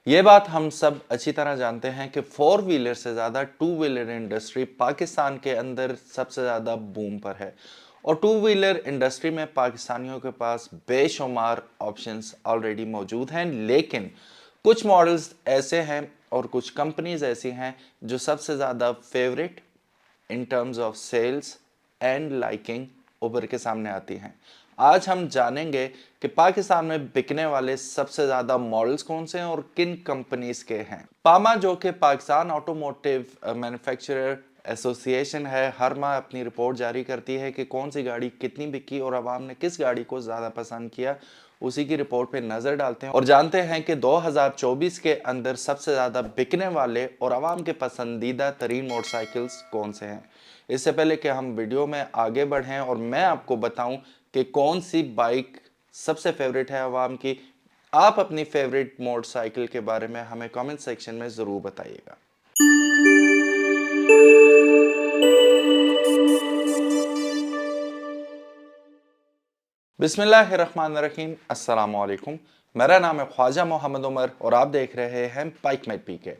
ये बात हम सब अच्छी तरह जानते हैं कि फोर व्हीलर से ज़्यादा टू व्हीलर इंडस्ट्री पाकिस्तान के अंदर सबसे ज़्यादा बूम पर है। और टू व्हीलर इंडस्ट्री में पाकिस्तानियों के पास बेशुमार ऑप्शंस ऑलरेडी मौजूद हैं, लेकिन कुछ मॉडल्स ऐसे हैं और कुछ कंपनीज ऐसी हैं जो सबसे ज़्यादा favourite in terms of sales and liking उभर के सामने आती हैं। आज हम जानेंगे कि पाकिस्तान में बिकने वाले सबसे ज्यादा मॉडल्स कौन से हैं और किन कंपनीज के हैं। पामा, जो कि पाकिस्तान ऑटोमोटिव मैन्युफैक्चरर एसोसिएशन है, हर माह अपनी रिपोर्ट जारी करती है कि कौन सी गाड़ी कितनी बिकी और आवाम ने किस गाड़ी को ज्यादा पसंद किया। उसी की रिपोर्ट पे नजर डालते हैं और जानते हैं कि 2024 के अंदर सबसे ज्यादा बिकने वाले और आवाम के पसंदीदा तरीन मोटरसाइकिल्स कौन से हैं। इससे पहले कि हम वीडियो में आगे बढ़ें और मैं आपको बताऊं कि कौन सी बाइक सबसे फेवरेट है आवाम की, आप अपनी फेवरेट मोटरसाइकिल के बारे में हमें कमेंट सेक्शन में ज़रूर बताइएगा। बिस्मिल्लाहिर्रहमानिर्रहीम, अस्सलाम वालेकुम। मेरा नाम है ख्वाजा मोहम्मद उमर और आप देख रहे हैं bike mate PK.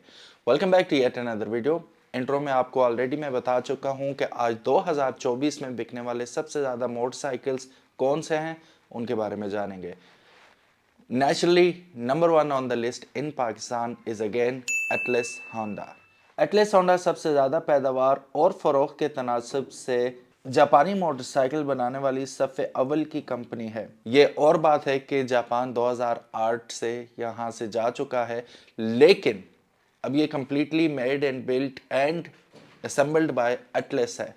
Welcome back to yet another video. Intro में आपको ऑलरेडी मैं बता चुका हूं कि आज 2024 में बिकने वाले सबसे ज़्यादा मोटरसाइकिल्स कौन से हैं, उनके बारे में जानेंगे। Naturally, number one on the list in Pakistan is again Atlas Honda. Atlas Honda सबसे ज़्यादा पैदावार और फ़रोख्त के तनासब से जापानी मोटरसाइकिल बनाने वाली सफ़े अव्वल की कंपनी है। ये और बात है कि जापान 2008 से यहाँ से जा चुका है, लेकिन अब ये completely made and built and assembled by Atlas है।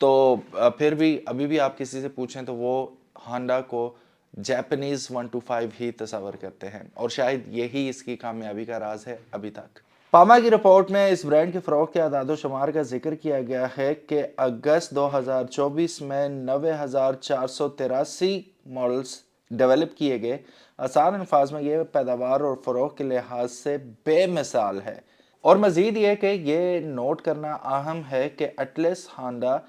तो फिर भी अभी भी आप किसी से पूछें तो वो होंडा को जापानीज 125 ही तस्वर करते हैं और शायद यही इसकी कामयाबी का राज है अभी तक। पामा की रिपोर्ट में इस ब्रांड के फ़रोग़ के आदाद शुमार का जिक्र किया गया है कि अगस्त 2024 में 90,483 मॉडल्स डेवलप किए गए। आसान अल्फाज में ये पैदावार और फ़रोग़ के लिहाज से बेमिसाल है। और मज़ीद ये कि ये नोट करना अहम है कि एटलस होंडा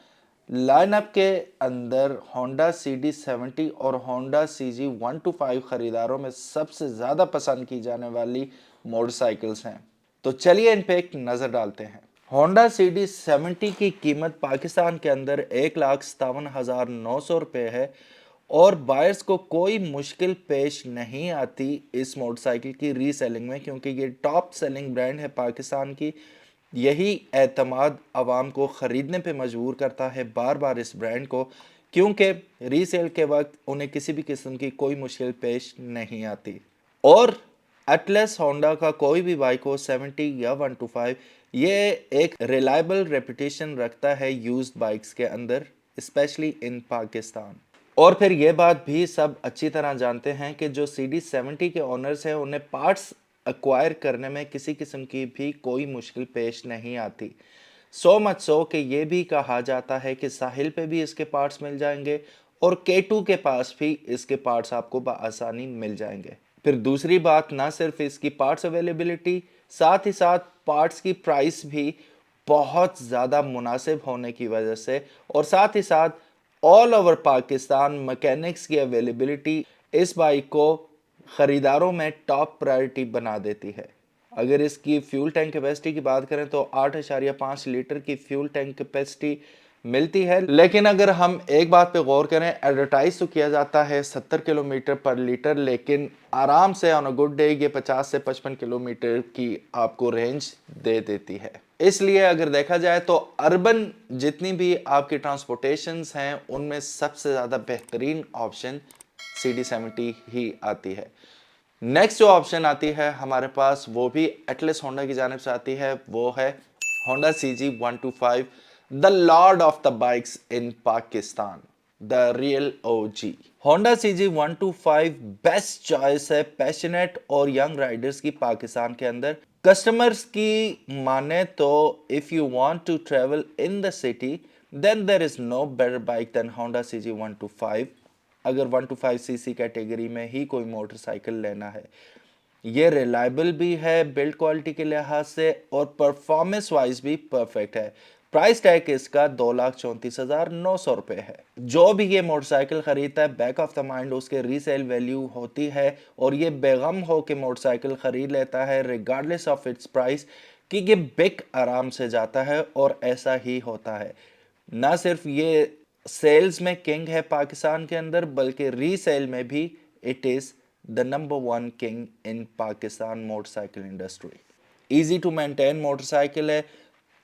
लाइनअप के अंदर होंडा CD70 और होंडा CG125 खरीदारों में सबसे ज़्यादा पसंद की जाने वाली मोटरसाइकिल्स हैं। तो चलिए इन पे एक नज़र डालते हैं। होंडा CD70 की कीमत पाकिस्तान के अंदर 1,57,900 रुपये है और बायर्स को कोई मुश्किल पेश नहीं आती इस मोटरसाइकिल की रीसेलिंग में, क्योंकि ये टॉप सेलिंग ब्रांड है पाकिस्तान की। यही एतमाद आवाम को ख़रीदने पे मजबूर करता है बार बार इस ब्रांड को, क्योंकि रीसेल के वक्त उन्हें किसी भी किस्म की कोई मुश्किल पेश नहीं आती। और एटलस होंडा का कोई भी बाइक हो 70 या 125, ये एक रिलायबल रेपुटेशन रखता है यूज्ड बाइक्स के अंदर, स्पेशली इन पाकिस्तान। और फिर ये बात भी सब अच्छी तरह जानते हैं कि जो CD70 के ओनर्स हैं उन्हें पार्ट्स एक्वायर करने में किसी किस्म की भी कोई मुश्किल पेश नहीं आती। सो मच सो कि ये भी कहा जाता है कि साहिल पे भी इसके पार्ट्स मिल जाएंगे और K2 के पास भी इसके पार्ट्स आपको बआसानी मिल जाएंगे। फिर दूसरी बात, ना सिर्फ इसकी पार्ट्स अवेलेबिलिटी, साथ ही साथ पार्ट्स की प्राइस भी बहुत ज़्यादा मुनासिब होने की वजह से और साथ ही साथ ऑल ओवर पाकिस्तान मैकेनिक्स की अवेलेबिलिटी इस बाइक को ख़रीदारों में टॉप प्रायोरिटी बना देती है। अगर इसकी फ्यूल टैंक कैपेसिटी की बात करें तो 8.5 लीटर की फ्यूल टैंक कैपेसिटी मिलती है। लेकिन अगर हम एक बात पे गौर करें, एडवर्टाइज तो किया जाता है 70 किलोमीटर पर लीटर, लेकिन आराम से ऑन अ गुड डे ये 50 से 55 किलोमीटर की आपको रेंज दे देती है। इसलिए अगर देखा जाए तो अर्बन जितनी भी आपकी ट्रांसपोर्टेशंस हैं उनमें सबसे ज़्यादा बेहतरीन ऑप्शन CD70 ही आती है। नेक्स्ट जो ऑप्शन आती है हमारे पास, वो भी एटलस होंडा की जानिब से आती है, वो है Honda CG125, the lord of the bikes in Pakistan, the real OG। Honda CG125 best choice है पैशनेट और यंग राइडर्स की पाकिस्तान के अंदर। कस्टमर्स की माने तो if you want to travel in the city then there is no better bike than Honda CG125। अगर 125cc category में ही कोई मोटरसाइकिल लेना है, ये रिलायबल भी है बिल्ड क्वालिटी के लिहाज से और परफॉर्मेंस वाइज भी परफेक्ट है। प्राइस टैग इसका 2,34,900 रुपये है। जो भी ये मोटरसाइकिल खरीदता है बैक ऑफ द माइंड उसके रीसेल वैल्यू होती है और ये बेगम हो के मोटरसाइकिल खरीद लेता है रिगार्डलेस ऑफ इट्स प्राइस कि ये बिक आराम से जाता है और ऐसा ही होता है। ना सिर्फ ये सेल्स में किंग है पाकिस्तान के अंदर बल्कि रीसेल में भी it is the number 1 king in Pakistan motorcycle industry. Easy to maintain motorcycle है,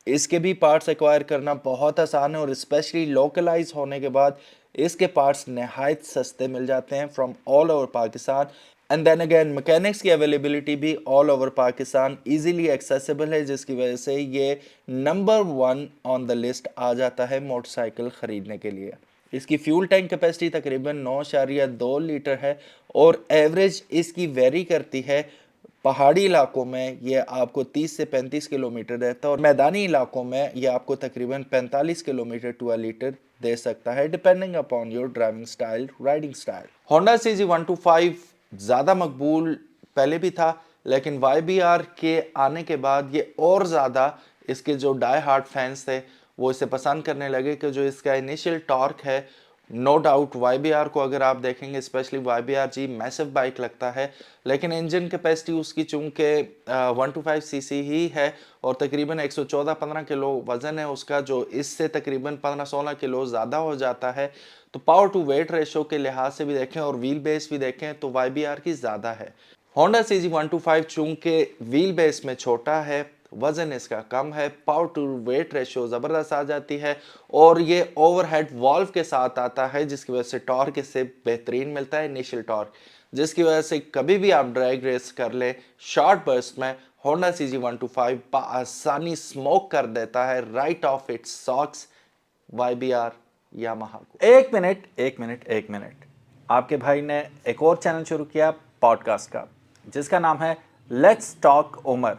इसके भी पार्ट्स एक्वायर करना बहुत आसान है और स्पेशली लोकलाइज होने के बाद इसके पार्ट्स नहायत सस्ते मिल जाते हैं from all over Pakistan. And then again mechanics की अवेलेबिलिटी भी all over Pakistan easily accessible है, जिसकी वजह से ये नंबर 1 ऑन द लिस्ट आ जाता है मोटरसाइकिल खरीदने के लिए। इसकी फ्यूल टैंक कैपेसिटी तकरीबन 9.2 लीटर है और एवरेज इसकी वेरी करती है। पहाड़ी इलाकों में ये आपको 30 से 35 किलोमीटर देता है और मैदानी इलाकों में ये आपको तकरीबन 45 किलोमीटर टू अ लीटर दे सकता है depending upon your driving style, riding style. Honda CG125 ज़्यादा मकबूल पहले भी था लेकिन YBR के आने के बाद ये और ज़्यादा इसके जो डाई हार्ड फैंस थे वो इसे पसंद करने लगे कि जो इसका इनिशियल टॉर्क है, नो डाउट YBR को अगर आप देखेंगे स्पेशली YBR जी मैसिव बाइक लगता है लेकिन इंजन कैपेसिटी उसकी चूंकि 125cc ही है और तकरीबन 114-15 किलो वजन है उसका, जो इससे तकरीबन 15-16 किलो ज़्यादा हो जाता है। तो पावर टू वेट रेशो के लिहाज से भी देखें और व्हील बेस भी देखें तो YBR की ज़्यादा है। होंडा CG125 चूंकि व्हील बेस में छोटा है, वजन इसका कम है, पावर टू वेट रेशियो ज़बरदस्त आ जाती है और ये ओवरहेड वॉल्व के साथ आता है जिसकी वजह से टॉर्क इससे बेहतरीन मिलता है, इनिशियल टॉर्क, जिसकी वजह से कभी भी आप ड्रैग रेस कर ले शॉर्ट बर्स्ट में होंडा CG125 आसानी स्मोक कर देता है right of its socks YBR Yamaha को। एक मिनट, आपके भाई ने एक और चैनल शुरू किया पॉडकास्ट का जिसका नाम है लेट्स टॉक उमर।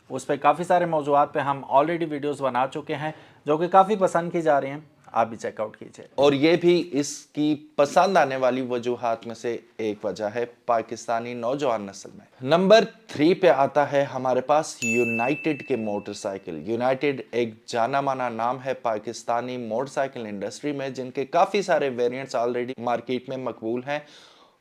उस पर काफ़ी सारे मौजूआत पे हम ऑलरेडी वीडियोस बना चुके हैं जो कि काफ़ी पसंद की जा रही हैं, आप भी चेकआउट कीजिए। और ये भी इसकी पसंद आने वाली वजूहात में से एक वजह है पाकिस्तानी नौजवान नस्ल में। नंबर 3 पे आता है हमारे पास यूनाइटेड के मोटरसाइकिल। यूनाइटेड एक जाना माना नाम है पाकिस्तानी मोटरसाइकिल इंडस्ट्री में, जिनके काफ़ी सारे वेरिएंट्स ऑलरेडी मार्केट में मकबूल हैं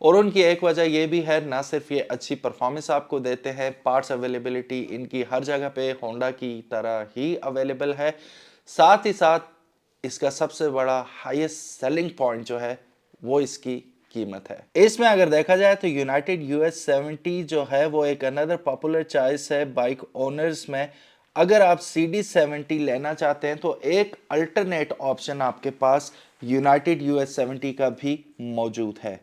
और उनकी एक वजह यह भी है ना सिर्फ ये अच्छी परफॉर्मेंस आपको देते हैं, पार्ट्स अवेलेबिलिटी इनकी हर जगह पे होंडा की तरह ही अवेलेबल है, साथ ही साथ इसका सबसे बड़ा हाईएस्ट सेलिंग पॉइंट जो है वो इसकी कीमत है। इसमें अगर देखा जाए तो यूनाइटेड US70 जो है वो एक अनदर पॉपुलर चॉइस है बाइक ओनर्स में। अगर आप CD70 लेना चाहते हैं तो एक अल्टरनेट ऑप्शन आपके पास यूनाइटेड US70 का भी मौजूद है।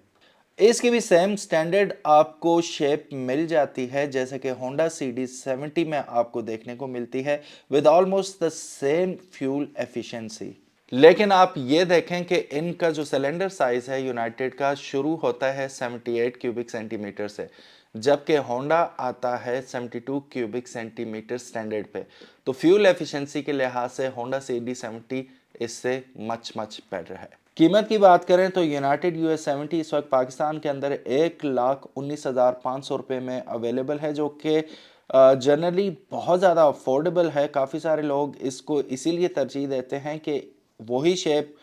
इसकी भी सेम स्टैंडर्ड आपको शेप मिल जाती है जैसे कि होंडा CD70 में आपको देखने को मिलती है with almost the same fuel efficiency. लेकिन आप ये देखें कि इनका जो सिलेंडर साइज है यूनाइटेड का शुरू होता है 78 क्यूबिक सेंटीमीटर से, जबकि होंडा आता है 72 क्यूबिक सेंटीमीटर स्टैंडर्ड पे। तो फ्यूल एफिशिएंसी के लिहाज से होंडा CD70 इससे मच बेटर है। कीमत की बात करें तो यूनाइटेड US70 इस वक्त पाकिस्तान के अंदर 1,19,500 रुपये में अवेलेबल है, जो कि जनरली बहुत ज़्यादा अफोर्डेबल है। काफ़ी सारे लोग इसको इसीलिए तरजीह देते हैं कि वही शेप,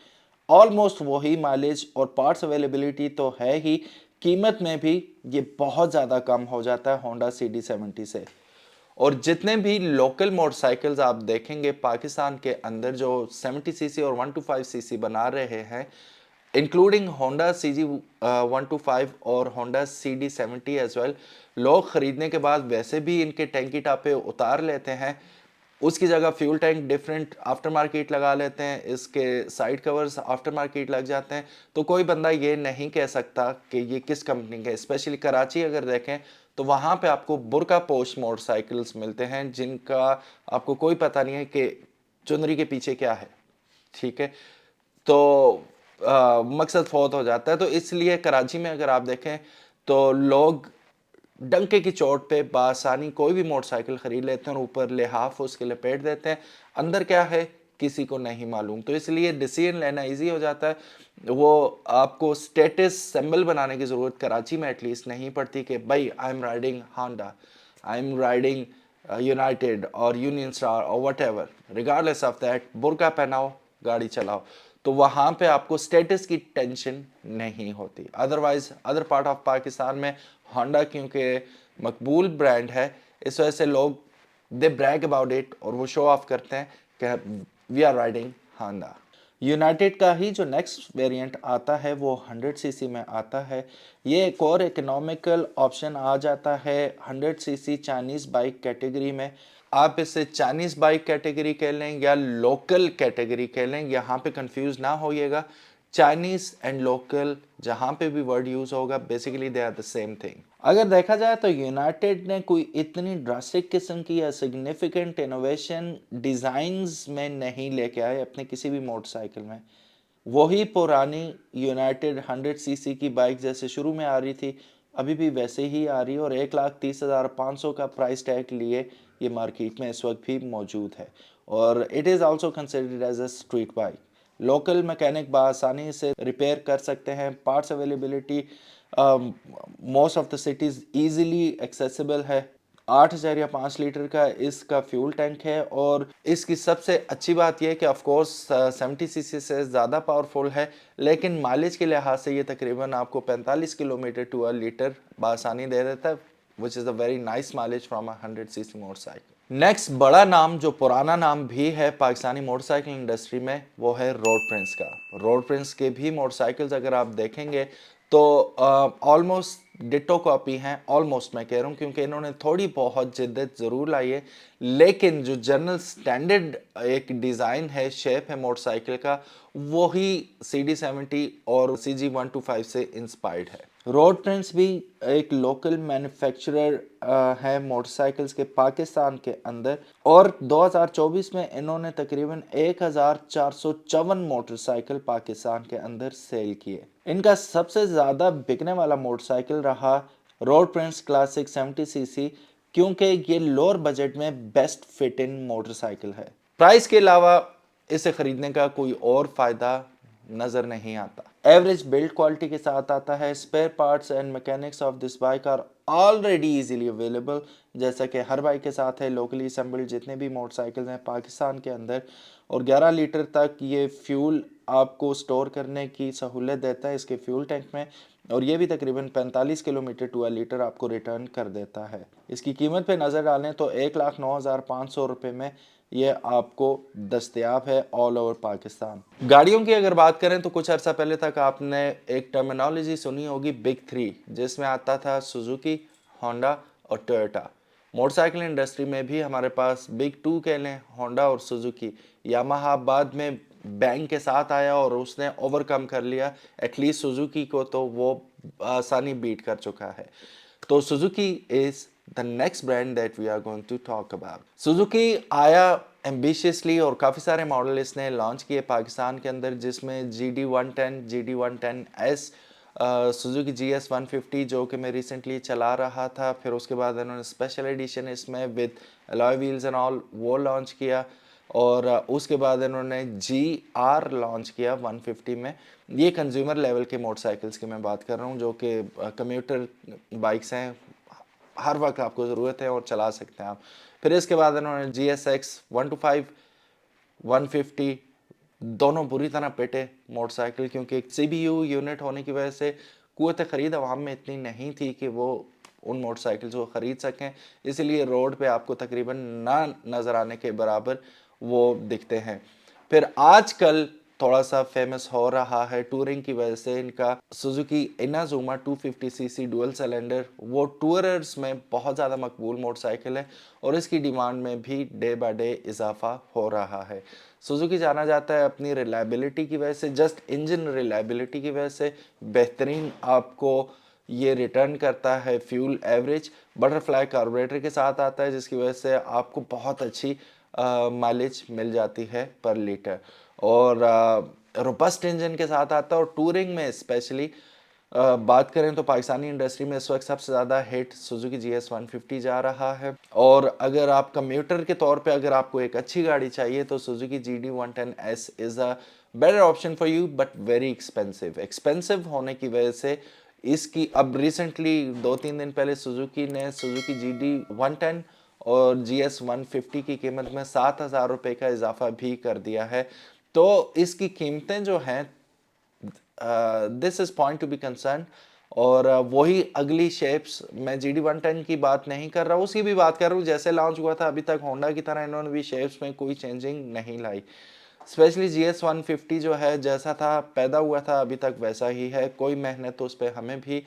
ऑलमोस्ट वही माइलेज और पार्ट्स अवेलेबिलिटी तो है ही, कीमत में भी ये बहुत ज़्यादा कम हो जाता है होंडा CD70 से। और जितने भी लोकल मोटरसाइकिल्स आप देखेंगे पाकिस्तान के अंदर जो 70cc और 125cc बना रहे हैं, इंक्लूडिंग होंडा CG125 और होंडा CD70 एज वेल, लोग ख़रीदने के बाद वैसे भी इनके टैंकी टापे उतार लेते हैं, उसकी जगह fuel tank different after market लगा लेते हैं, इसके साइड कवर्स आफ्टर मार्केट लग जाते हैं। तो कोई बंदा ये नहीं कह सकता कि ये किस कंपनी के। स्पेशली कराची अगर देखें तो वहाँ पे आपको बुरका पोस्ट मोटरसाइकिल्स मिलते हैं जिनका आपको कोई पता नहीं है कि चुनरी के पीछे क्या है, ठीक है। तो मकसद फौत हो जाता है। तो इसलिए कराची में अगर आप देखें तो लोग डंके की चोट पे बासानी कोई भी मोटरसाइकिल खरीद लेते हैं और ऊपर लिहाफ उसके लपेट देते हैं, अंदर क्या है किसी को नहीं मालूम। तो इसलिए डिसीजन लेना इजी हो जाता है। वो आपको स्टेटस सिंबल बनाने की ज़रूरत कराची में एटलीस्ट नहीं पड़ती कि भाई I am riding Honda, I am riding United और यूनियन स्टार और whatever, regardless of that, बुर्का पहनाओ, गाड़ी चलाओ, तो वहाँ पे आपको स्टेटस की टेंशन नहीं होती। Otherwise other part of Pakistan में होंडा क्योंकि मकबूल ब्रांड है, इस वजह से लोग दे ब्रैग अबाउट इट और वो शो ऑफ करते हैं कि we are riding Honda. United का ही जो नेक्स्ट वेरिएंट आता है वो 100 सीसी में आता है। ये एक और इकोनॉमिकल ऑप्शन आ जाता है 100 सीसी चाइनीज़ बाइक कैटेगरी में। आप इसे चाइनीज़ बाइक कैटेगरी कह लें या लोकल कैटेगरी कह लें, यहाँ पे कंफ्यूज ना होइएगा। चाइनीज़ एंड लोकल जहाँ पे भी वर्ड यूज़ होगा, basically they are the same thing. अगर देखा जाए तो यूनाइटेड ने कोई इतनी ड्रास्टिक किस्म की या सिग्निफिकेंट इनोवेशन डिज़ाइंस में नहीं लेके आए अपने किसी भी मोटरसाइकिल में। वही पुरानी यूनाइटेड 100 सीसी की बाइक जैसे शुरू में आ रही थी, अभी भी वैसे ही आ रही है और 1,30,500 का प्राइस टैग लिए ये मार्केट में इस वक्त भी मौजूद है। और it is also considered as a street bike. Local mechanic बआसानी से रिपेयर कर सकते हैं। Parts availability most of the cities easily accessible है। 8,000 या 5 लीटर का इसका फ्यूल टैंक है और इसकी सबसे अच्छी बात यह है कि ऑफ कोर्स 70 सीसी से ज़्यादा पावरफुल है, लेकिन माइलेज के लिहाज से ये तकरीबन आपको 45 किलोमीटर टू अ लीटर बआसानी दे देता है, which is a very nice mileage from a 100 CC motorcycle. Next बड़ा नाम, जो पुराना नाम भी है पाकिस्तानी मोटरसाइकिल इंडस्ट्री में, वो है रोड प्रिंस का। रोड प्रिंस के भी मोटरसाइकिल्स अगर आप देखेंगे तो ऑलमोस्ट डिटो कॉपी हैं। ऑलमोस्ट मैं कह रहा हूँ क्योंकि इन्होंने थोड़ी बहुत जिद्दत ज़रूर लाई है, लेकिन जो जनरल स्टैंडर्ड एक डिज़ाइन है, शेप है मोटरसाइकिल का, वही CD70 और CG125 से इंस्पायर्ड है। रोड प्रिंस भी एक लोकल मैन्युफैक्चरर है मोटरसाइकिल्स के पाकिस्तान के अंदर, और 2024 में इन्होंने तकरीबन 1,454 मोटरसाइकिल पाकिस्तान के अंदर सेल किए। इनका सबसे ज़्यादा बिकने वाला मोटरसाइकिल रहा रोड प्रिंस क्लासिक 70 सीसी, क्योंकि ये लोअर बजट में बेस्ट फिट इन मोटरसाइकिल है। प्राइस के अलावा इसे खरीदने का कोई और फ़ायदा नज़र नहीं आता। एवरेज बिल्ड क्वालिटी के साथ आता है। Spare parts and mechanics of this bike are already easily available, जैसा कि हर बाइक के साथ है। लोकली असेंबल्ड जितने भी मोटरसाइकिल्स हैं पाकिस्तान के अंदर, और 11 लीटर तक ये फ्यूल आपको स्टोर करने की सहूलत देता है इसके फ्यूल टैंक में, और ये भी तकरीबन 45 किलोमीटर टू अ लीटर आपको रिटर्न कर देता है। इसकी कीमत पे नज़र डालें तो 1,09,500 रुपये में ये आपको दस्तयाब है ऑल ओवर पाकिस्तान। गाड़ियों की अगर बात करें तो कुछ अर्सा पहले तक आपने एक टर्मिनोलॉजी सुनी होगी बिग 3, जिसमें आता था सुजुकी, होंडा और टोयोटा। मोटरसाइकिल इंडस्ट्री में भी हमारे पास बिग 2 कह लें, होंडा और सुजुकी। यामाहा बाद में बैंग के साथ आया और उसने ओवरकम कर लिया, एटलीस्ट सुजुकी को तो वो आसानी बीट कर चुका है। तो Suzuki is the next brand that we are going to talk about. Suzuki आया एम्बिशियसली और काफ़ी सारे मॉडल इसने लॉन्च किए पाकिस्तान के अंदर, जिसमें GD110, GD110S, सुजुकी GS150 जो कि मैं रिसेंटली चला रहा था, फिर उसके बाद इन्होंने स्पेशल एडिशन इसमें with alloy wheels and all वो लॉन्च किया, और उसके बाद इन्होंने GR लॉन्च किया 150 में। ये कंज्यूमर लेवल के मोटरसाइकिल्स की मैं बात कर रहा हूँ, जो कि कम्यूटर बाइक्स हैं, हर वक्त आपको ज़रूरत है और चला सकते हैं आप। फिर इसके बाद इन्होंने GSX 125, 150 दोनों बुरी तरह पिटे मोटरसाइकिल, क्योंकि एक CPU यूनिट होने की वजह से कुव्वत ख़रीद आवाम में इतनी नहीं थी कि वो उन मोटरसाइकिल्स को ख़रीद सकें, इसलिए रोड पे आपको तकरीबन ना नज़र आने के बराबर वो दिखते हैं। फिर आजकल थोड़ा सा फेमस हो रहा है टूरिंग की वजह से इनका Suzuki Inazuma 250 CC dual cylinder, वो टूरर्स में बहुत ज़्यादा मकबूल मोटरसाइकिल है और इसकी डिमांड में भी डे बाय डे इजाफा हो रहा है। सुजुकी जाना जाता है अपनी रिलायबिलिटी की वजह से, जस्ट इंजन रिलायबिलिटी की वजह से बेहतरीन आपको ये रिटर्न करता है फ्यूल एवरेज। बटरफ्लाई कार्बोरेटर के साथ आता है, जिसकी वजह से आपको बहुत अच्छी माइलेज मिल जाती है पर लीटर, और रोबस्ट इंजन के साथ आता है। और टूरिंग में स्पेशली बात करें तो पाकिस्तानी इंडस्ट्री में इस वक्त सबसे ज़्यादा हिट सुजुकी GS150 जा रहा है। और अगर आप कम्यूटर के तौर पे अगर आपको एक अच्छी गाड़ी चाहिए तो Suzuki GD110S is a better option for you, but very expensive होने की वजह से इसकी अब रिसेंटली 2-3 दिन पहले सुजुकी ने सुजुकी GD110 और GS150 की कीमत में 7,000 रुपये का इजाफा भी कर दिया है। तो इसकी कीमतें जो हैं, this is point to be concern. और वही अगली शेप्स, मैं GD110 की बात नहीं कर रहा हूँ, उसकी भी बात कर रहा हूँ। जैसे लॉन्च हुआ था अभी तक होंडा की तरह इन्होंने भी शेप्स में कोई चेंजिंग नहीं लाई। स्पेशली GS150 जो है, जैसा था पैदा हुआ था अभी तक वैसा ही है, कोई मेहनत तो उस पर हमें भी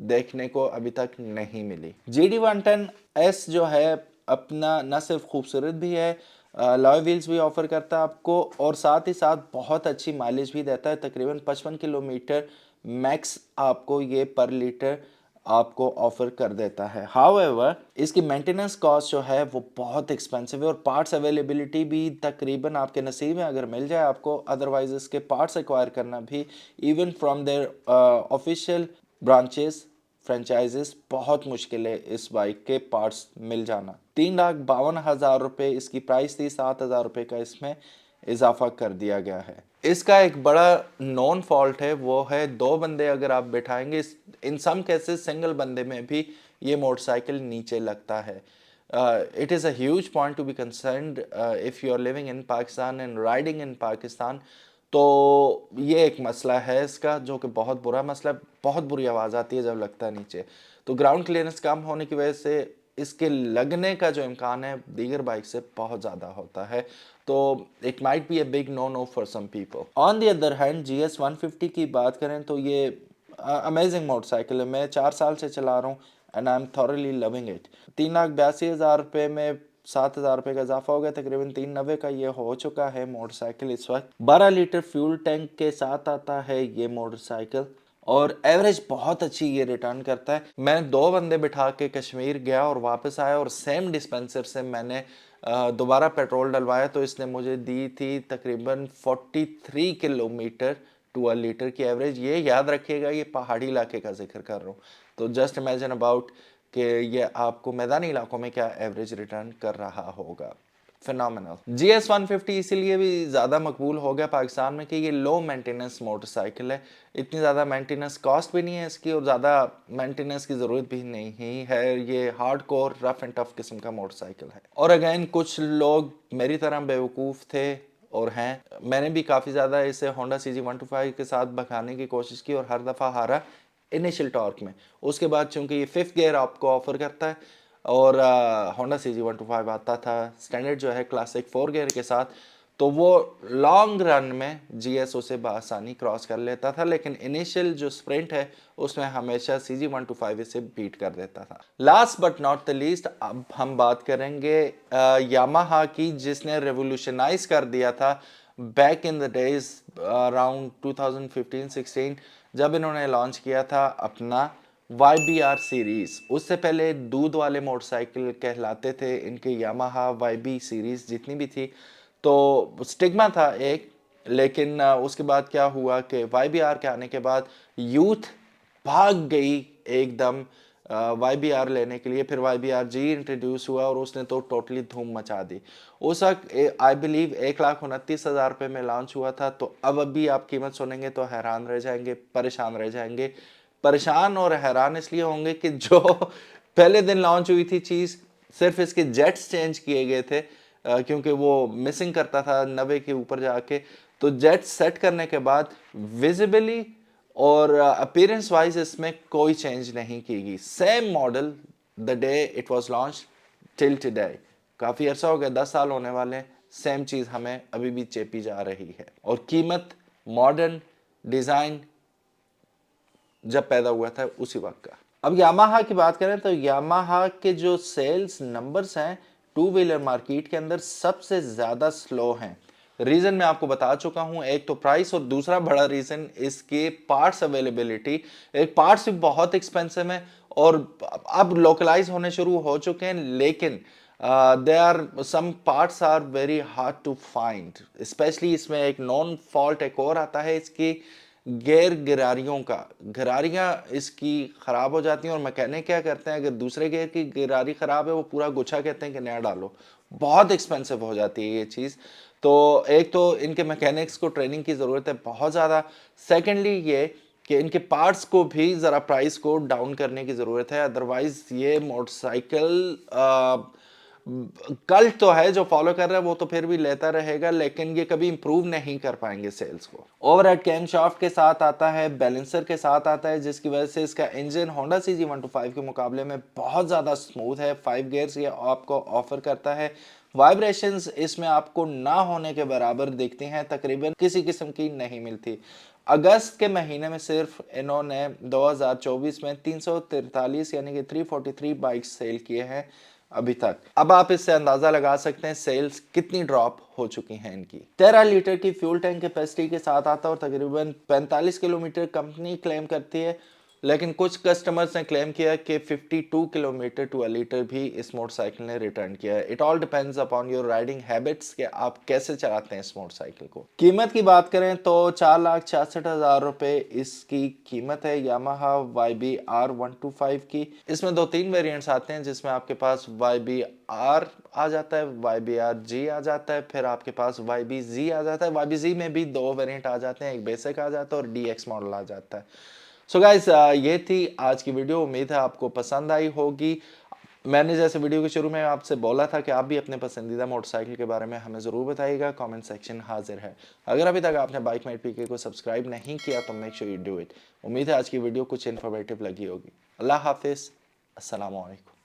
देखने को अभी तक नहीं मिली। GD110S जो है अपना न सिर्फ खूबसूरत भी है, लॉय व्हील्स भी ऑफर करता है आपको, और साथ ही साथ बहुत अच्छी माइलेज भी देता है। तकरीबन 55 किलोमीटर मैक्स आपको ये पर लीटर आपको ऑफर कर देता है। हाउएवर इसकी मेंटेनेंस कॉस्ट जो है वो बहुत एक्सपेंसिव है, और पार्ट्स अवेलेबिलिटी भी तकरीबन आपके नसीब में अगर मिल जाए आपको, अदरवाइज इसके पार्ट्स एक्वायर करना भी even from there official branches, franchises, बहुत मुश्किल है इस बाइक के पार्ट्स मिल जाना। 3,52,000 रुपये इसकी प्राइस थी, 7,000 रुपये का इसमें इजाफा कर दिया गया है। इसका एक बड़ा नॉन फॉल्ट है, वो है 2 बंदे अगर आप बिठाएंगे, इन सम केसेस सिंगल बंदे में भी ये मोटरसाइकिल नीचे लगता है। It is a huge point to be concerned if you are living in Pakistan and riding in Pakistan. तो ये एक मसला है इसका, जो कि बहुत बुरा मसला है। बहुत बुरी आवाज़ आती है जब लगता है नीचे। तो ग्राउंड क्लियरेंस कम होने की वजह से इसके लगने का जो इम्कान है दीगर बाइक से बहुत ज़्यादा होता है। तो it might be a big no no for some people. On the other hand GS150 की बात करें तो ये अमेजिंग मोटरसाइकिल है। मैं 4 साल से चला रहा हूँ and I am thoroughly loving it. 3,82,000 रुपये में 7,000 रुपये का इजाफा हो गया, तकरीबन 390 का ये हो चुका है मोटरसाइकिल इस वक्त। 12 लीटर फ्यूल टैंक के साथ आता है ये मोटरसाइकिल, और एवरेज बहुत अच्छी ये रिटर्न करता है। मैं 2 बंदे बिठा के कश्मीर गया और वापस आया, और सेम डिस्पेंसर से मैंने दोबारा पेट्रोल डलवाया, तो इसने मुझे दी थी तकरीबन 43 किलोमीटर टू अ लीटर की एवरेज। ये याद रखिएगा, ये पहाड़ी इलाके का जिक्र कर रहा हूँ। तो जस्ट इमेजिन अबाउट कि ये आपको मैदानी इलाकों में क्या एवरेज रिटर्न कर रहा होगा। फिनोमिनल। GS150 इसीलिए भी ज़्यादा मकबूल हो गया पाकिस्तान में कि ये लो मेंटेनेंस मोटरसाइकिल है। इतनी ज़्यादा मेंटेनेंस कॉस्ट भी नहीं है इसकी, और ज़्यादा मेंटेनेंस की ज़रूरत भी नहीं है। ये hard core rough and tough किस्म का मोटरसाइकिल है। और अगेन कुछ लोग मेरी तरह बेवकूफ़ थे और हैं। मैंने भी काफ़ी ज़्यादा इसे होंडा CG125 के साथ भगाने की कोशिश की, और हर दफ़ा हारा इनिशियल टॉर्क में। उसके बाद चूंकि ये 5th गियर आपको ऑफर करता है, और होंडा CG125 आता था स्टैंडर्ड जो है क्लासिक 4 गियर के साथ, तो वो लॉन्ग रन में GS उसे बआसानी क्रॉस कर लेता था, लेकिन इनिशियल जो स्प्रिंट है उसमें हमेशा CG125 इसे बीट कर देता था। Last but not the least, अब हम बात करेंगे यामाहा की, जिसने रेवोल्यूशनाइज कर दिया था back in the days around 2015-16, जब इन्होंने लॉन्च किया था अपना YBR सीरीज। उससे पहले दूध वाले मोटरसाइकिल कहलाते थे इनके यामाहा YB सीरीज जितनी भी थी, तो स्टिग्मा था एक। लेकिन उसके बाद क्या हुआ कि YBR के आने के बाद यूथ भाग गई एकदम YBR लेने के लिए। फिर YBR-G इंट्रोड्यूस हुआ, और उसने तो टोटली धूम मचा दी। उस वक्त आई बिलीव 1,29,000 रुपये में लॉन्च हुआ था। तो अब अभी आप कीमत सुनेंगे तो हैरान रह जाएंगे, परेशान रह जाएंगे। परेशान और हैरान इसलिए होंगे कि जो पहले दिन लॉन्च हुई थी चीज़, सिर्फ इसके जेट्स चेंज किए गए थे, क्योंकि वो मिसिंग करता था 90 के ऊपर जाके। तो जेट्स सेट करने के बाद विजिबली और अपीयरेंस वाइज इसमें कोई चेंज नहीं की गई। Same model the day it was launch till today. काफ़ी अर्सा हो गया, 10 साल होने वाले, सेम चीज़ हमें अभी भी चेपी जा रही है। और कीमत, मॉडर्न डिज़ाइन जब पैदा हुआ था उसी वक्त का। अब यामाहा की बात करें तो यामाहा के जो सेल्स नंबर्स हैं टू व्हीलर मार्केट के अंदर सबसे ज़्यादा स्लो हैं। रीज़न मैं आपको बता चुका हूं, एक तो प्राइस, और दूसरा बड़ा रीज़न इसके पार्ट्स अवेलेबिलिटी। एक पार्ट्स भी बहुत एक्सपेंसिव है, और अब लोकलाइज होने शुरू हो चुके हैं, लेकिन they are some parts are very hard to find. Specially इसमें एक नॉन फॉल्ट एक और आता है इसकी गेयर गिरारियों का। गिरारियाँ इसकी ख़राब हो जाती हैं, और मैकेनिक क्या करते हैं, अगर दूसरे गेयर की गिरारी ख़राब है वो पूरा गुच्छा कहते हैं कि नया डालो। बहुत एक्सपेंसिव हो जाती है ये चीज़। तो एक तो इनके मैकेनिक्स को ट्रेनिंग की ज़रूरत है बहुत ज़्यादा। सेकेंडली ये कि इनके पार्ट्स को भी ज़रा प्राइस को डाउन करने की ज़रूरत है, अदरवाइज़ ये मोटरसाइकिल कल्ट तो है, जो फॉलो कर रहा है वो तो फिर भी लेता रहेगा, लेकिन ये कभी इंप्रूव नहीं कर पाएंगे सेल्स को। ओवरहेड कैमशाफ्ट के साथ आता है, बैलेंसर के साथ आता है, जिसकी वजह से इसका इंजन होंडा CG125 के मुकाबले में बहुत ज़्यादा स्मूथ है। 5 गियर्स ये आपको ऑफर करता है। वाइब्रेशंस इसमें आपको ना होने के बराबर दिखती हैं, तकरीबन किसी किस्म की नहीं मिलती। अगस्त के महीने में सिर्फ इन्होंने 2024 में 343 यानी कि 343 बाइक्स सेल किए हैं अभी तक। अब आप इससे अंदाजा लगा सकते हैं सेल्स कितनी ड्रॉप हो चुकी हैं इनकी। 13 लीटर की फ्यूल टैंक कैपेसिटी के साथ आता है और तकरीबन 45 किलोमीटर कंपनी क्लेम करती है, लेकिन कुछ कस्टमर्स ने क्लेम किया कि 52 किलोमीटर टू अ लीटर भी इस मोटरसाइकिल ने रिटर्न किया है। It all depends upon your riding habits कि आप कैसे चलाते हैं इस मोटरसाइकिल को। कीमत की बात करें तो 4,66,000 रुपए इसकी कीमत है यामाहा YBR125 की। इसमें 2-3 वेरिएंट्स आते हैं, जिसमें आपके पास YBR आ जाता है, YBR-G आ जाता है, फिर आपके पास YBZ आ जाता है। YBZ में भी 2 वेरिएंट आ जाते हैं, एक बेसिक आ जाता है और DX मॉडल आ जाता है। सो गाइस, ये थी आज की वीडियो। उम्मीद है आपको पसंद आई होगी। मैंने जैसे वीडियो के शुरू में आपसे बोला था कि आप भी अपने पसंदीदा मोटरसाइकिल के बारे में हमें ज़रूर बताइएगा। कमेंट सेक्शन हाजिर है। अगर अभी तक आपने बाइक मेट पीके को सब्सक्राइब नहीं किया तो make sure you do it. उम्मीद है आज की वीडियो कुछ इन्फॉर्मेटिव लगी होगी। अल्लाह हाफिज़, अस्सलाम वालेकुम।